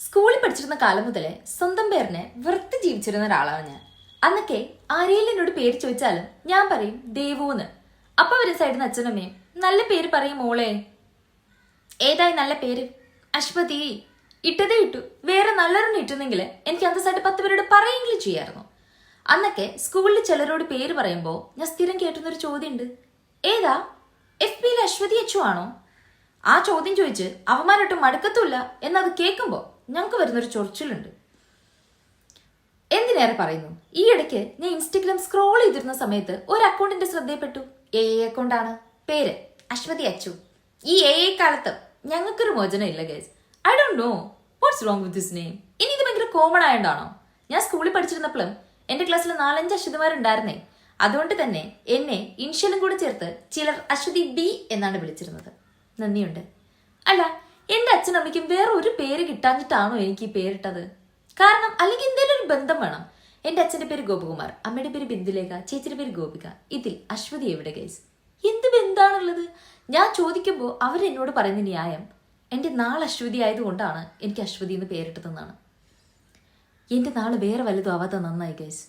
സ്കൂളിൽ പഠിച്ചിരുന്ന കാലം മുതലേ സ്വന്തം പേരിനെ വെറുത്ത് ജീവിച്ചിരുന്ന ഒരാളാണ് ഞാൻ. അന്നൊക്കെ ആരെയും എന്നോട് പേര് ചോദിച്ചാലും ഞാൻ പറയും ദേവൂന്ന്. അപ്പൊ വരും സൈഡിൽ നിന്ന് അച്ഛനമ്മയും നല്ല പേര് പറയും മോളെ. ഏതായി നല്ല പേര്? അശ്വതി. ഇട്ടതേ ഇട്ടു, വേറെ നല്ലൊരെണ്ണം ഇട്ടുന്നെങ്കിൽ എനിക്ക് അന്തസ്സായിട്ട് 10 പേരോട് പറയുകയെങ്കിലും ചെയ്യായിരുന്നു. അന്നൊക്കെ സ്കൂളിൽ ചിലരോട് പേര് പറയുമ്പോൾ ഞാൻ സ്ഥിരം കേട്ടുന്നൊരു ചോദ്യമുണ്ട്, ഏതാ FBയിൽ അശ്വതി അച്ചു ആണോ? ആ ചോദ്യം ചോദിച്ച് അവന്മാരൊട്ടും മടുക്കത്തുമില്ല എന്നത് കേൾക്കുമ്പോൾ ഞങ്ങൾക്ക് വരുന്നൊരു ചൊറിച്ചിലുണ്ട്. എന്തിനേറെ പറയുന്നു, ഈ ഇടയ്ക്ക് ഞാൻ ഇൻസ്റ്റഗ്രാം സ്ക്രോൾ ചെയ്തിരുന്ന സമയത്ത് ഒരു അക്കൗണ്ടിന്റെ ശ്രദ്ധയിൽപ്പെട്ടു. അക്കൗണ്ടാണ്, പേര് അശ്വതി അച്ചു. ഈ കാലത്ത് ഞങ്ങൾക്കൊരു മോചനം ഇല്ല guys. I don't know what's wrong with this name. ഇനി ഇത് ഭയങ്കര കോമൺ ആയതുകൊണ്ടാണോ? ഞാൻ സ്കൂളിൽ പഠിച്ചിരുന്നപ്പോഴും എന്റെ ക്ലാസ്സിൽ 4-5 അശ്വതിമാരുണ്ടായിരുന്നേ. അതുകൊണ്ട് തന്നെ എന്നെ ഇൻഷ്യലും കൂടെ ചേർത്ത് ചിലർ അശ്വതി B എന്നാണ് വിളിച്ചിരുന്നത്. നന്ദിയുണ്ട്. അല്ല, എന്റെ അച്ഛനമ്മയ്ക്കും വേറെ ഒരു പേര് കിട്ടാഞ്ഞിട്ടാണോ എനിക്ക് ഈ പേരിട്ടത്? കാരണം അല്ലെങ്കിൽ എന്തെങ്കിലും ഒരു ബന്ധം വേണം. എന്റെ അച്ഛന്റെ പേര് ഗോപകുമാർ, അമ്മയുടെ പേര് ബിന്ദുലേഖ, ചേച്ചിയുടെ പേര് ഗോപിക. ഇതിൽ അശ്വതി എവിടെ ഗൈസ്? എന്ത് ബന്ധാണുള്ളത്? ഞാൻ ചോദിക്കുമ്പോൾ അവരെന്നോട് പറയുന്ന ന്യായം എന്റെ നാള് അശ്വതി ആയതുകൊണ്ടാണ് എനിക്ക് അശ്വതി എന്ന് പേരിട്ടതെന്നാണ്. എന്റെ നാള് വേറെ വലുതും ആവാത്ത നന്നായി ഗൈസ്.